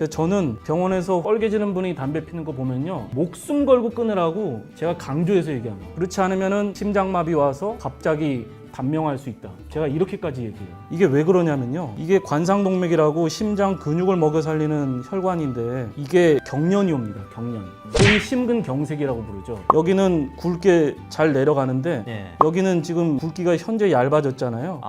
저는 병원에서 뻘개지는 분이 담배 피는 거 보면요, 목숨 걸고 끊으라고 제가 강조해서 얘기합니다. 그렇지 않으면 심장마비 와서 갑자기 단명할 수 있다. 제가 이렇게까지 얘기해요. 이게 왜 그러냐면요, 이게 관상동맥이라고 심장 근육을 먹여 살리는 혈관인데 이게 경련이 옵니다. 경련. 소위 심근경색이라고 부르죠. 여기는 굵게 잘 내려가는데 예. 여기는 지금 굵기가 현재 얇아졌잖아요.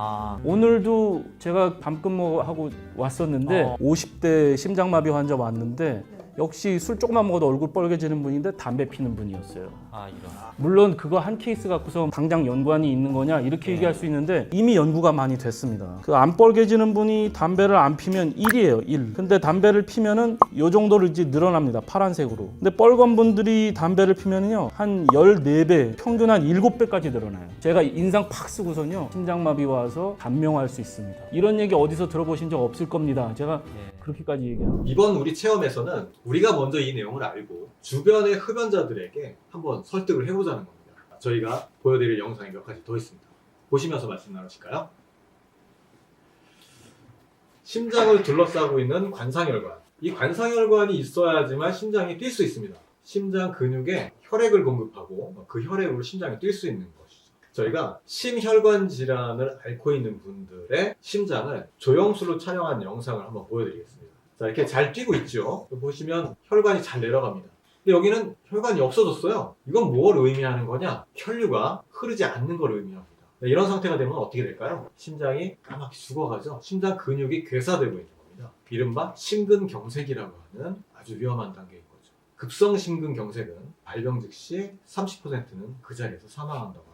오늘도 제가 밤 근무하고 왔었는데 50대 심장마비 환자 왔는데 역시 술 조금만 먹어도 얼굴 빨개지는 분인데 담배 피는 분이었어요. 이런. 물론 그거 한 케이스 갖고서 당장 연관이 있는 거냐 이렇게 얘기할 수 있는데 이미 연구가 많이 됐습니다. 그 안 빨개지는 분이 담배를 안 피면 1이에요. 1. 근데 담배를 피면은 요 정도로 이제 늘어납니다. 파란색으로. 근데 빨간 분들이 담배를 피면은요, 한 14배, 평균 한 7배까지 늘어나요. 제가 인상 팍 쓰고선요, 심장마비 와서 단명할 수 있습니다. 이런 얘기 어디서 들어보신 적 없을 겁니다. 제가 그렇게까지 얘기합니다. 이번 우리 체험에서는 우리가 먼저 이 내용을 알고 주변의 흡연자들에게 한번 설득을 해보자는 겁니다. 저희가 보여드릴 영상이 몇 가지 더 있습니다. 보시면서 말씀 나누실까요? 심장을 둘러싸고 있는 관상혈관. 이 관상혈관이 있어야지만 심장이 뛸 수 있습니다. 심장 근육에 혈액을 공급하고 그 혈액으로 심장이 뛸 수 있는 것이죠. 저희가 심혈관 질환을 앓고 있는 분들의 심장을 조영술로 촬영한 영상을 한번 보여드리겠습니다. 자, 이렇게 잘 뛰고 있죠. 보시면 혈관이 잘 내려갑니다. 근데 여기는 혈관이 없어졌어요. 이건 뭘 의미하는 거냐? 혈류가 흐르지 않는 걸 의미합니다. 이런 상태가 되면 어떻게 될까요? 심장이 까맣게 죽어가죠. 심장 근육이 괴사되고 있는 겁니다. 이른바 심근경색이라고 하는 아주 위험한 단계인 거죠. 급성 심근경색은 발병 즉시 30%는 그 자리에서 사망한다고 합니다.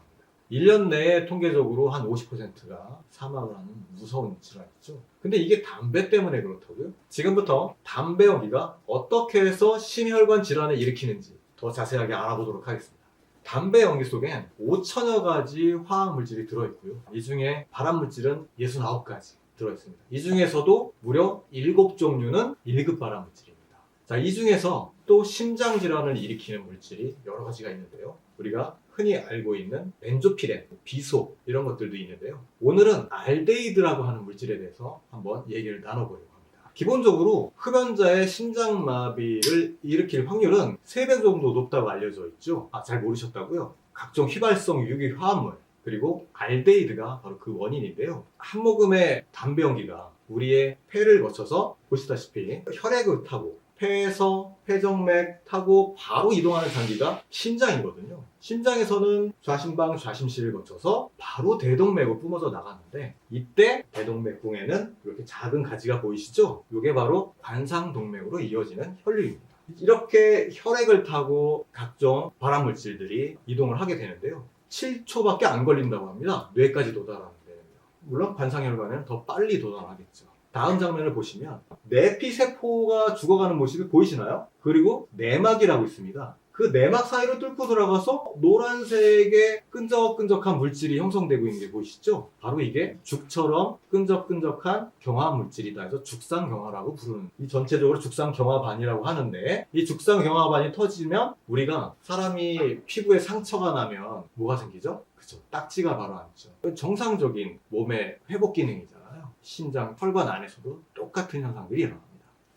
1년 내에 통계적으로 한 50%가 사망을 하는 무서운 질환이죠. 근데 이게 담배 때문에 그렇다고요? 지금부터 담배 연기가 어떻게 해서 심혈관 질환을 일으키는지 더 자세하게 알아보도록 하겠습니다. 담배 연기 속엔 5천여 가지 화학물질이 들어있고요. 이 중에 발암물질은 69가지 들어있습니다. 이 중에서도 무려 7종류는 1급 발암물질입니다. 자, 이 중에서 또 심장질환을 일으키는 물질이 여러 가지가 있는데요. 우리가 흔히 알고 있는 벤조피렌, 비소 이런 것들도 있는데요. 오늘은 알데히드라고 하는 물질에 대해서 한번 얘기를 나눠보려고 합니다. 기본적으로 흡연자의 심장마비를 일으킬 확률은 3배 정도 높다고 알려져 있죠. 잘 모르셨다고요? 각종 휘발성 유기화합물 그리고 알데히드가 바로 그 원인인데요. 한 모금의 담배 연기가 우리의 폐를 거쳐서 보시다시피 혈액을 타고 폐에서 폐정맥 타고 바로 이동하는 장기가 심장이거든요. 심장에서는 좌심방 좌심실을 거쳐서 바로 대동맥으로 뿜어져 나가는데 이때 대동맥궁에는 이렇게 작은 가지가 보이시죠? 이게 바로 관상동맥으로 이어지는 혈류입니다. 이렇게 혈액을 타고 각종 발암물질들이 이동을 하게 되는데요. 7초밖에 안 걸린다고 합니다. 뇌까지 도달하는 데는요. 물론 관상혈관에는 더 빨리 도달하겠죠. 다음 장면을 보시면 내피세포가 죽어가는 모습이 보이시나요? 그리고 내막이라고 있습니다. 그 내막 사이로 뚫고 들어가서 노란색의 끈적끈적한 물질이 형성되고 있는 게 보이시죠? 바로 이게 죽처럼 끈적끈적한 경화물질이다 해서 죽상경화라고 부르는, 이 전체적으로 죽상경화반이라고 하는데, 이 죽상경화반이 터지면 우리가 사람이 피부에 상처가 나면 뭐가 생기죠? 그쵸, 딱지가 바로 앉죠. 정상적인 몸의 회복 기능이잖아요. 심장, 혈관 안에서도 똑같은 현상들이 일어납니다.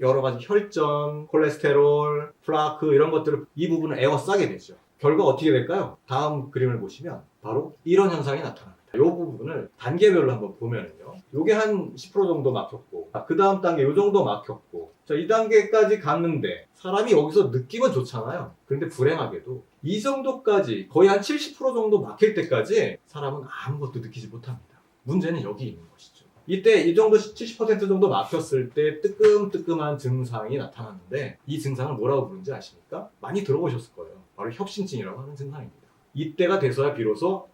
여러 가지 혈전, 콜레스테롤, 플라크 이런 것들을 이 부분을 에워싸게 되죠. 결과 어떻게 될까요? 다음 그림을 보시면 바로 이런 현상이 나타납니다. 이 부분을 단계별로 한번 보면은요. 요게 한 10% 정도 막혔고, 그 다음 단계 요 정도 막혔고, 자, 이 단계까지 갔는데 사람이 여기서 느낌은 좋잖아요. 그런데 불행하게도 이 정도까지 거의 한 70% 정도 막힐 때까지 사람은 아무것도 느끼지 못합니다. 문제는 여기 있는 것이죠. 이때 이 정도 70% 정도 막혔을 때 뜨끔뜨끔한 증상이 나타났는데, 이 증상을 뭐라고 부르는지 아십니까? 많이 들어보셨을 거예요. 바로 협심증이라고 하는 증상입니다. 이때가 돼서야 비로소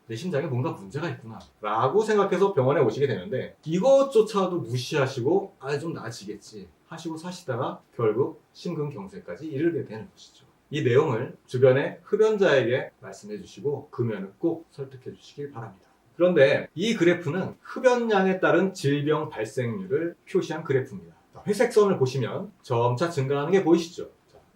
내 심장에 뭔가 문제가 있구나 라고 생각해서 병원에 오시게 되는데, 이것조차도 무시하시고 좀 나아지겠지 하시고 사시다가 결국 심근경색까지 이르게 되는 것이죠. 이 내용을 주변의 흡연자에게 말씀해 주시고 금연을 꼭 설득해 주시길 바랍니다. 그런데 이 그래프는 흡연량에 따른 질병 발생률을 표시한 그래프입니다. 회색 선을 보시면 점차 증가하는 게 보이시죠?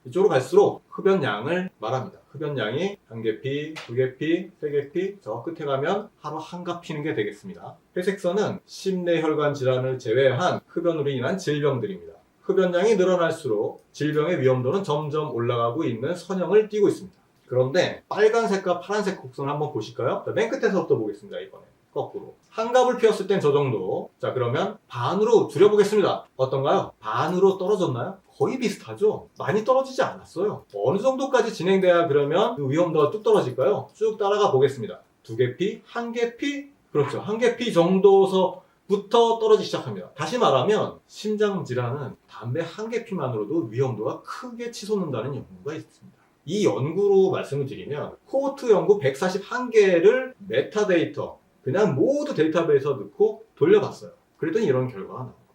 이쪽으로 갈수록 흡연량을 말합니다. 흡연량이 한 개피, 두 개피, 세 개피, 저 끝에 가면 하루 한갑 피는 게 되겠습니다. 회색 선은 심내혈관 질환을 제외한 흡연으로 인한 질병들입니다. 흡연량이 늘어날수록 질병의 위험도는 점점 올라가고 있는 선형을 띠고 있습니다. 그런데 빨간색과 파란색 곡선을 한번 보실까요? 자, 맨 끝에서부터 보겠습니다. 이번에 거꾸로. 한갑을 피웠을 땐 저 정도. 자, 그러면 반으로 줄여보겠습니다. 어떤가요? 반으로 떨어졌나요? 거의 비슷하죠? 많이 떨어지지 않았어요. 어느 정도까지 진행돼야 그러면 그 위험도가 뚝 떨어질까요? 쭉 따라가 보겠습니다. 2개 피, 1개 피, 그렇죠. 1개 피 정도서부터 떨어지기 시작합니다. 다시 말하면 심장 질환은 담배 1개 피만으로도 위험도가 크게 치솟는다는 연구가 있습니다. 이 연구로 말씀을 드리면 코호트 연구 141개를 메타데이터 그냥 모두 데이터베이스에 넣고 돌려봤어요. 그랬더니 이런 결과가 나온 겁니다.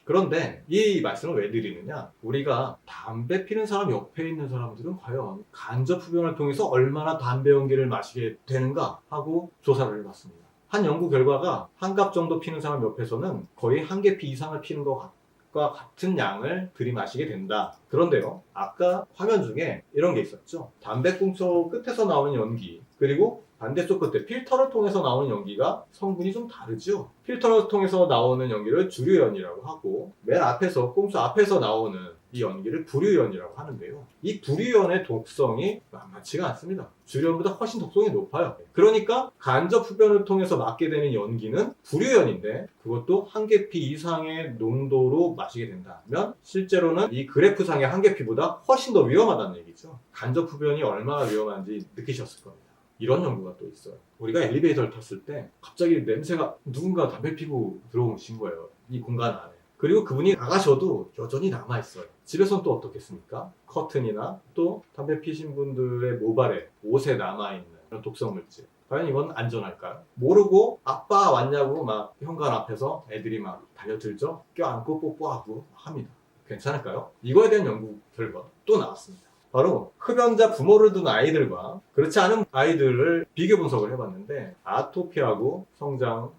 그런데 이 말씀을 왜 드리느냐, 우리가 담배 피는 사람 옆에 있는 사람들은 과연 간접 흡연을 통해서 얼마나 담배 연기를 마시게 되는가 하고 조사를 해봤습니다. 한 연구 결과가 한 갑 정도 피는 사람 옆에서는 거의 1개 피 이상을 피는 것과 같은 양을 들이마시게 된다. 그런데요, 아까 화면 중에 이런 게 있었죠. 담배꽁초 끝에서 나오는 연기, 그리고 반대쪽 끝에 필터를 통해서 나오는 연기가 성분이 좀 다르죠. 필터를 통해서 나오는 연기를 주류연이라고 하고, 맨 앞에서 꽁초 앞에서 나오는 이 연기를 부류연이라고 하는데요. 이 부류연의 독성이 만만치가 않습니다. 주류연보다 훨씬 독성이 높아요. 그러니까 간접 흡연을 통해서 맡게 되는 연기는 부류연인데 그것도 1개 피 이상의 농도로 마시게 된다면 실제로는 이 그래프상의 1개 피보다 훨씬 더 위험하다는 얘기죠. 간접 흡연이 얼마나 위험한지 느끼셨을 겁니다. 이런 연구가 또 있어요. 우리가 엘리베이터를 탔을 때 갑자기 냄새가, 누군가 담배 피고 들어오신 거예요. 이 공간 안에. 그리고 그분이 나가셔도 여전히 남아있어요. 집에서는 또 어떻겠습니까? 커튼이나 또 담배 피신 분들의 모발에, 옷에 남아있는 그런 독성 물질. 과연 이건 안전할까요? 모르고 아빠 왔냐고 막 현관 앞에서 애들이 막 달려들죠? 껴안고 뽀뽀하고 합니다. 괜찮을까요? 이거에 대한 연구 결과 또 나왔습니다. 바로 흡연자 부모를 둔 아이들과 그렇지 않은 아이들을 비교 분석을 해봤는데 아토피하고 성장,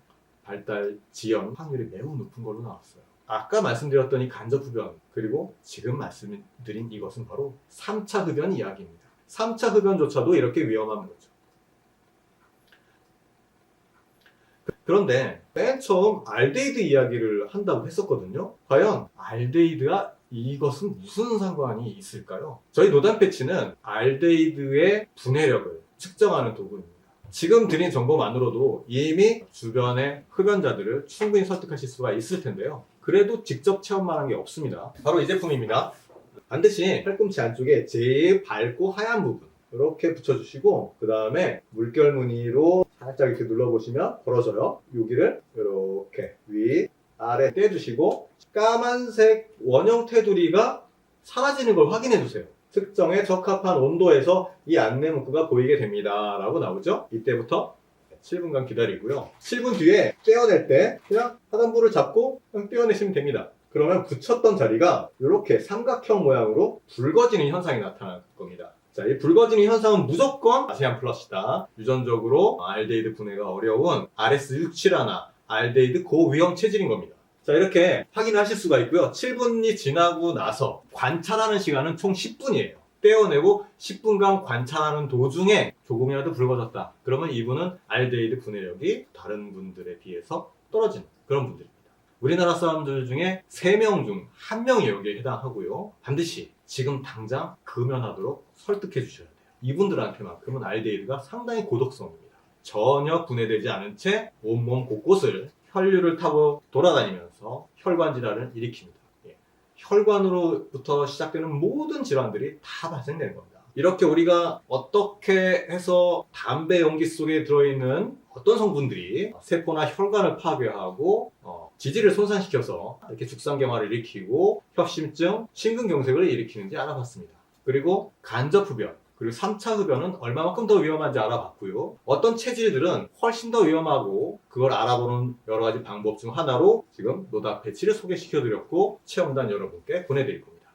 발달, 지연 확률이 매우 높은 걸로 나왔어요. 아까 말씀드렸던 이 간접 흡연, 그리고 지금 말씀드린 이것은 바로 3차 흡연 이야기입니다. 3차 흡연조차도 이렇게 위험한 거죠. 그런데 맨 처음 알데히드 이야기를 한다고 했었거든요. 과연 알데히드가 이것은 무슨 상관이 있을까요? 저희 노단 패치는 알데히드의 분해력을 측정하는 도구입니다. 지금 드린 정보만으로도 이미 주변의 흡연자들을 충분히 설득하실 수가 있을 텐데요. 그래도 직접 체험만 한 게 없습니다. 바로 이 제품입니다. 반드시 팔꿈치 안쪽에 제일 밝고 하얀 부분 이렇게 붙여주시고, 그 다음에 물결 무늬로 살짝 이렇게 눌러보시면 벌어져요. 여기를 이렇게 위, 아래 떼주시고 까만색 원형 테두리가 사라지는 걸 확인해 주세요. 특정에 적합한 온도에서 이 안내 문구가 보이게 됩니다 라고 나오죠. 이때부터 7분간 기다리고요. 7분 뒤에 떼어낼 때 그냥 하단부를 잡고 그냥 떼어내시면 됩니다. 그러면 붙였던 자리가 이렇게 삼각형 모양으로 붉어지는 현상이 나타날 겁니다. 자, 이 붉어지는 현상은 무조건 아세안 플러시다. 유전적으로 알데히드 분해가 어려운 RS671 알데히드 고위험 체질인 겁니다. 자, 이렇게 확인하실 수가 있고요. 7분이 지나고 나서 관찰하는 시간은 총 10분이에요. 떼어내고 10분간 관찰하는 도중에 조금이라도 붉어졌다. 그러면 이분은 알데히드 분해력이 다른 분들에 비해서 떨어지는 그런 분들입니다. 우리나라 사람들 중에 3명 중 1명이 여기에 해당하고요. 반드시 지금 당장 금연하도록 설득해 주셔야 돼요. 이분들한테만큼은 알데히드가 상당히 고독성입니다. 전혀 분해되지 않은 채 온몸 곳곳을 혈류를 타고 돌아다니면서 혈관 질환을 일으킵니다. 혈관으로부터 시작되는 모든 질환들이 다 발생되는 겁니다. 이렇게 우리가 어떻게 해서 담배 연기 속에 들어있는 어떤 성분들이 세포나 혈관을 파괴하고 지질을 손상시켜서 이렇게 죽상경화를 일으키고 협심증, 심근경색을 일으키는지 알아봤습니다. 그리고 간접 흡연, 그리고 3차 흡연은 얼마만큼 더 위험한지 알아봤고요. 어떤 체질들은 훨씬 더 위험하고 그걸 알아보는 여러 가지 방법 중 하나로 지금 노답 패치를 소개시켜드렸고 체험단 여러분께 보내드릴 겁니다.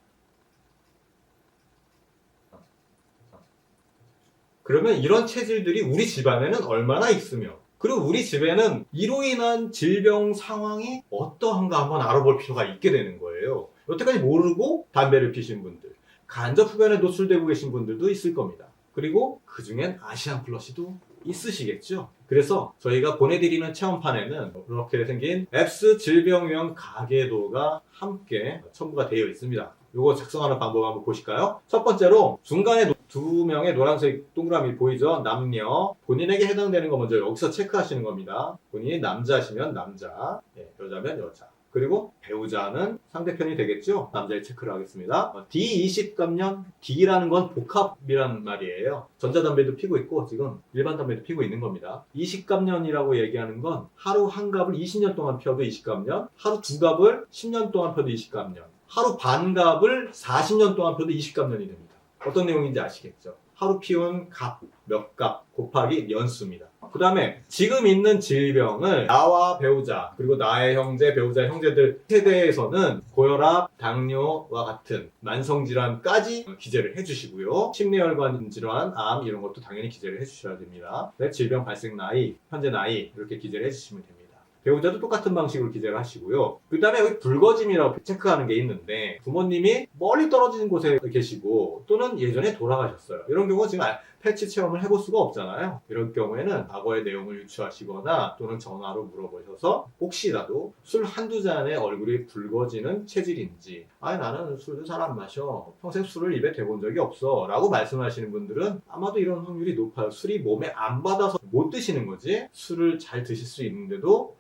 그러면 이런 체질들이 우리 집안에는 얼마나 있으며, 그리고 우리 집에는 이로 인한 질병 상황이 어떠한가 한번 알아볼 필요가 있게 되는 거예요. 여태까지 모르고 담배를 피신 분들, 간접 흡연에 노출되고 계신 분들도 있을 겁니다. 그리고 그중엔 아시안 플러시도 있으시겠죠? 그래서 저희가 보내드리는 체험판에는 이렇게 생긴 앱스 질병유형 가계도가 함께 첨부가 되어 있습니다. 이거 작성하는 방법 한번 보실까요? 첫 번째로 중간에 두 명의 노란색 동그라미 보이죠? 남녀. 본인에게 해당되는 거 먼저 여기서 체크하시는 겁니다. 본인이 남자시면 남자, 여자면 여자. 그리고 배우자는 상대편이 되겠죠? 남자의 체크를 하겠습니다. D20감년, D라는 건 복합이란 말이에요. 전자담배도 피고 있고 지금 일반 담배도 피고 있는 겁니다. 20감년이라고 얘기하는 건 하루 한 갑을 20년 동안 펴도 20감년, 하루 두 갑을 10년 동안 펴도 20감년, 하루 반 갑을 40년 동안 펴도 20감년이 됩니다. 어떤 내용인지 아시겠죠? 하루 피운 갑, 몇 갑 곱하기 연수입니다. 그 다음에 지금 있는 질병을 나와 배우자 그리고 나의 형제, 배우자, 형제들 세대에서는 고혈압, 당뇨와 같은 만성질환까지 기재를 해주시고요. 심뇌혈관 질환, 암 이런 것도 당연히 기재를 해주셔야 됩니다. 네, 질병 발생 나이, 현재 나이 이렇게 기재를 해주시면 됩니다. 배우자도 똑같은 방식으로 기재를 하시고요. 그 다음에 여기 불거짐이라고 체크하는 게 있는데 부모님이 멀리 떨어진 곳에 계시고 또는 예전에 돌아가셨어요. 이런 경우 지금 패치 체험을 해볼 수가 없잖아요. 이런 경우에는 과거의 내용을 유추하시거나 또는 전화로 물어보셔서 혹시라도 술 한두 잔에 얼굴이 붉어지는 체질인지 나는 술도 잘 안 마셔. 평생 술을 입에 대본 적이 없어. 라고 말씀하시는 분들은 아마도 이런 확률이 높아요. 술이 몸에 안 받아서 못 드시는 거지 술을 잘 드실 수 있는데도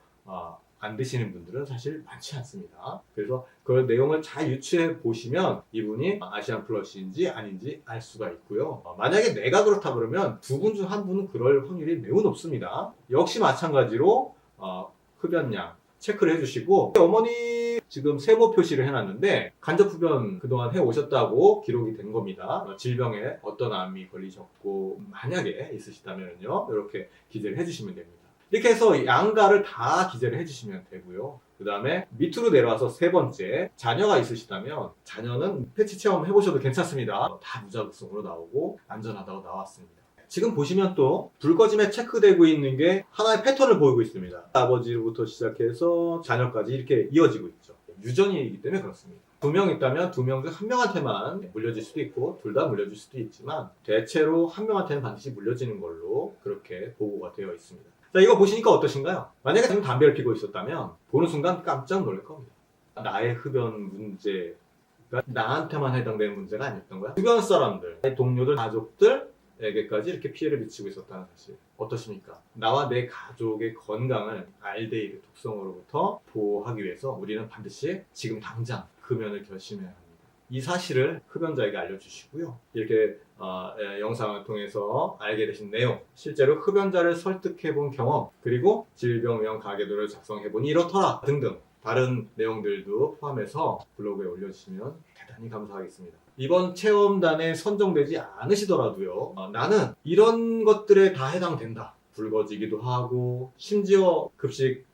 안 드시는 분들은 사실 많지 않습니다. 그래서 그 내용을 잘 유추해 보시면 이분이 아시안 플러시인지 아닌지 알 수가 있고요. 만약에 내가 그렇다 그러면 두 분 중 한 분은 그럴 확률이 매우 높습니다. 역시 마찬가지로 흡연량 체크를 해주시고 어머니 지금 세모 표시를 해놨는데 간접 흡연 그동안 해오셨다고 기록이 된 겁니다. 질병에 어떤 암이 걸리셨고 만약에 있으시다면요 이렇게 기재를 해주시면 됩니다. 이렇게 해서 양가를 다 기재를 해주시면 되고요. 그 다음에 밑으로 내려와서 세 번째, 자녀가 있으시다면 자녀는 패치 체험 해보셔도 괜찮습니다. 다 무자극성으로 나오고 안전하다고 나왔습니다. 지금 보시면 또 불거짐에 체크되고 있는 게 하나의 패턴을 보이고 있습니다. 아버지로부터 시작해서 자녀까지 이렇게 이어지고 있죠. 유전이기 때문에 그렇습니다. 두 명 있다면 두 명 중 한 명한테만 물려질 수도 있고 둘 다 물려질 수도 있지만 대체로 한 명한테는 반드시 물려지는 걸로 그렇게 보고가 되어 있습니다. 자, 이거 보시니까 어떠신가요? 만약에 지금 담배를 피고 있었다면 보는 순간 깜짝 놀랄 겁니다. 나의 흡연 문제가 나한테만 해당되는 문제가 아니었던 거야. 주변 사람들, 동료들, 가족들에게까지 이렇게 피해를 미치고 있었다는 사실 어떠십니까? 나와 내 가족의 건강을 알데히드 독성으로부터 보호하기 위해서 우리는 반드시 지금 당장 금연을 결심해야 합니다. 이 사실을 흡연자에게 알려주시고요. 이렇게 영상을 통해서 알게 되신 내용, 실제로 흡연자를 설득해본 경험, 그리고 질병유형 가계도를 작성해보니 이렇더라 등등 다른 내용들도 포함해서 블로그에 올려주시면 대단히 감사하겠습니다. 이번 체험단에 선정되지 않으시더라도요. 나는 이런 것들에 다 해당된다. 붉어지기도 하고 심지어 급식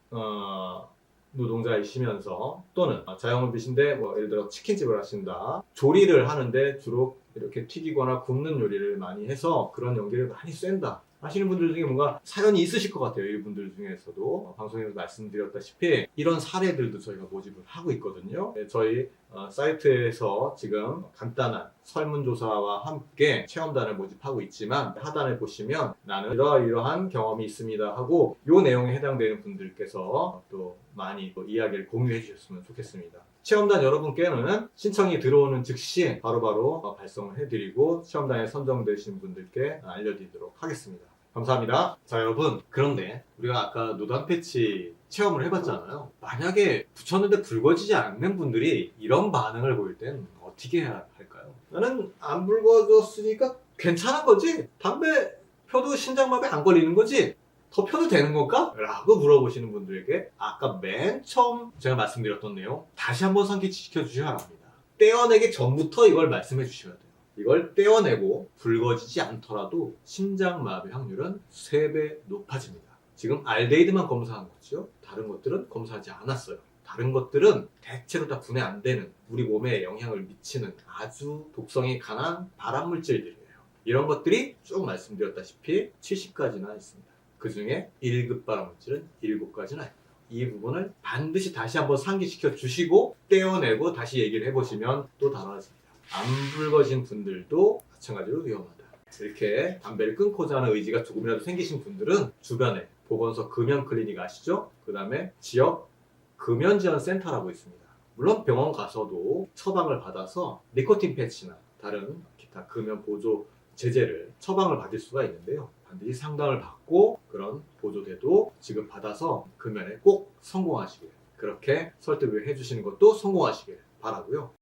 노동자이시면서 또는 자영업이신데 예를 들어 치킨집을 하신다. 조리를 하는데 주로 이렇게 튀기거나 굽는 요리를 많이 해서 그런 연기를 많이 쐰다 하시는 분들 중에 뭔가 사연이 있으실 것 같아요. 이분들 중에서도 방송에서 말씀드렸다시피 이런 사례들도 저희가 모집을 하고 있거든요. 저희 사이트에서 지금 간단한 설문조사와 함께 체험단을 모집하고 있지만 하단에 보시면 나는 이러이러한 경험이 있습니다 하고 이 내용에 해당되는 분들께서 또 많이 또 이야기를 공유해 주셨으면 좋겠습니다. 체험단 여러분께는 신청이 들어오는 즉시 바로바로 발송을 해드리고 체험단에 선정되신 분들께 알려드리도록 하겠습니다. 감사합니다. 자 여러분, 그런데 우리가 아까 노단 패치 체험을 해봤잖아요. 만약에 붙였는데 붉어지지 않는 분들이 이런 반응을 보일 땐 어떻게 해야 할까요? 나는 안 붉어졌으니까 괜찮은 거지? 담배 펴도 신장마비 안 걸리는 거지? 더 펴도 되는 건가? 라고 물어보시는 분들에게 아까 맨 처음 제가 말씀드렸던 내용 다시 한번 상기시켜 주셔야 합니다. 떼어내기 전부터 이걸 말씀해 주셔야 돼요. 이걸 떼어내고 붉어지지 않더라도 심장마비 확률은 3배 높아집니다. 지금 알데히드만 검사한 거죠. 다른 것들은 검사하지 않았어요. 다른 것들은 대체로 다 분해 안 되는 우리 몸에 영향을 미치는 아주 독성이 강한 발암물질들이에요. 이런 것들이 쭉 말씀드렸다시피 70가지나 있습니다. 그 중에 1급 발암물질은 7가지나 있고요. 이 부분을 반드시 다시 한번 상기시켜 주시고 떼어내고 다시 얘기를 해보시면 또 달라집니다. 안 붉어진 분들도 마찬가지로 위험하다. 이렇게 담배를 끊고자 하는 의지가 조금이라도 생기신 분들은 주변에 보건소 금연 클리닉 아시죠? 그 다음에 지역 금연 지원 센터라고 있습니다. 물론 병원 가서도 처방을 받아서 니코틴 패치나 다른 기타 금연 보조 제재를 처방을 받을 수가 있는데요. 반드시 상담을 받고 그런 보조제도 지급받아서 금연에 꼭 성공하시길, 그렇게 설득을 해주시는 것도 성공하시길 바라고요.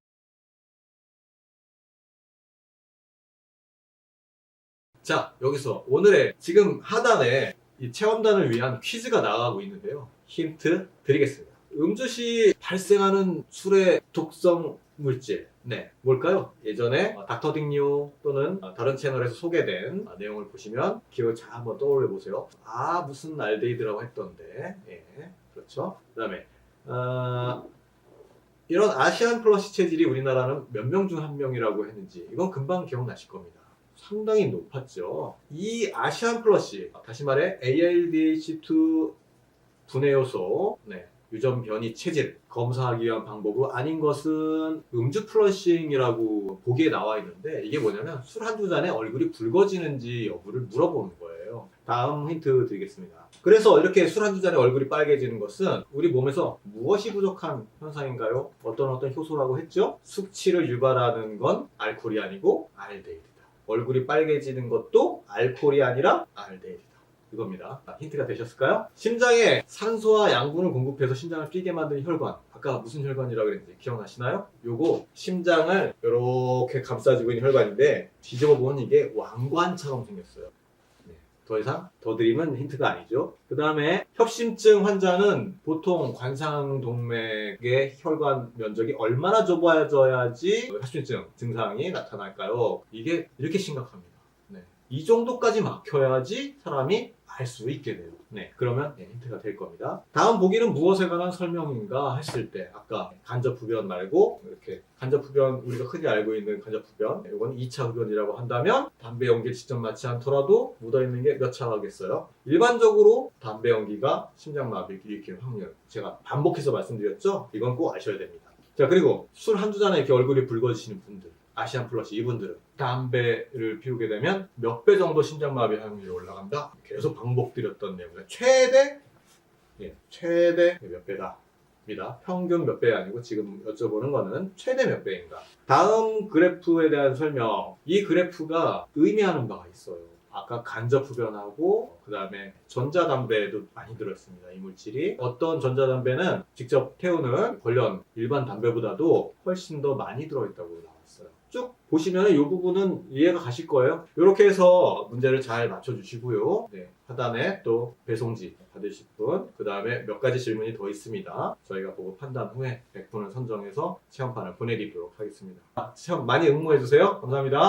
자, 여기서 오늘의 지금 하단에 이 체험단을 위한 퀴즈가 나가고 있는데요. 힌트 드리겠습니다. 음주 시 발생하는 술의 독성 물질, 네, 뭘까요? 예전에 닥터 딩요 또는 다른 채널에서 소개된 내용을 보시면 기억을 잘 한번 떠올려 보세요. 아, 무슨 알데히드라고 했던데. 예, 그렇죠. 그 다음에 이런 아시안 플러시 체질이 우리나라는 몇 명 중 한 명이라고 했는지 이건 금방 기억나실 겁니다. 상당히 높았죠. 이 아시안 플러시, 다시 말해 ALDH2 분해 요소, 네, 유전 변이 체질 검사하기 위한 방법은 아닌 것은 음주 플러싱이라고 보기에 나와 있는데, 이게 뭐냐면 술 한두 잔에 얼굴이 붉어지는지 여부를 물어보는 거예요. 다음 힌트 드리겠습니다. 그래서 이렇게 술 한두 잔에 얼굴이 빨개지는 것은 우리 몸에서 무엇이 부족한 현상인가요? 어떤 효소라고 했죠? 숙취를 유발하는 건 알코올이 아니고 알데히드다. 얼굴이 빨개지는 것도 알코올이 아니라 알데히드다. 이겁니다. 힌트가 되셨을까요? 심장에 산소와 양분을 공급해서 심장을 뛰게 만드는 혈관. 아까 무슨 혈관이라고 그랬는지 기억나시나요? 요거 심장을 이렇게 감싸주고 있는 혈관인데 뒤집어 보면 이게 왕관처럼 생겼어요. 네, 더 이상 더 드리면 힌트가 아니죠. 그 다음에 협심증 환자는 보통 관상동맥의 혈관 면적이 얼마나 좁아져야지 협심증 증상이 나타날까요? 이게 이렇게 심각합니다. 네. 이 정도까지 막혀야지 사람이 알 수 있게 돼요. 네, 그러면 힌트가 될 겁니다. 다음 보기는 무엇에 관한 설명인가 했을 때 아까 간접흡연 말고 이렇게 간접흡연, 우리가 흔히 알고 있는 간접흡연, 이건 2차 흡연이라고 한다면 담배 연기를 직접 맞지 않더라도 묻어있는 게 몇 차겠어요? 일반적으로 담배 연기가 심장마비를 일으키는 확률, 제가 반복해서 말씀드렸죠? 이건 꼭 아셔야 됩니다. 자, 그리고 술 한두 잔에 이렇게 얼굴이 붉어지시는 분들, 아시안 플러시 이분들은 담배를 피우게 되면 몇 배 정도 심장마비 확률이 올라간다. 계속 반복드렸던 내용입니다. 최대 몇 배다입니다. 평균 몇 배 아니고 지금 여쭤보는 거는 최대 몇 배인가. 다음 그래프에 대한 설명. 이 그래프가 의미하는 바가 있어요. 아까 간접흡연하고 그 다음에 전자담배에도 많이 들어있습니다. 이 물질이. 어떤 전자담배는 직접 태우는 관련 일반 담배보다도 훨씬 더 많이 들어있다고 나왔어요. 쭉 보시면 이 부분은 이해가 가실 거예요. 이렇게 해서 문제를 잘 맞춰주시고요. 네, 하단에 또 배송지 받으실 분, 그 다음에 몇 가지 질문이 더 있습니다. 저희가 보고 판단 후에 100분을 선정해서 체험판을 보내드리도록 하겠습니다. 체험 많이 응모해주세요. 감사합니다.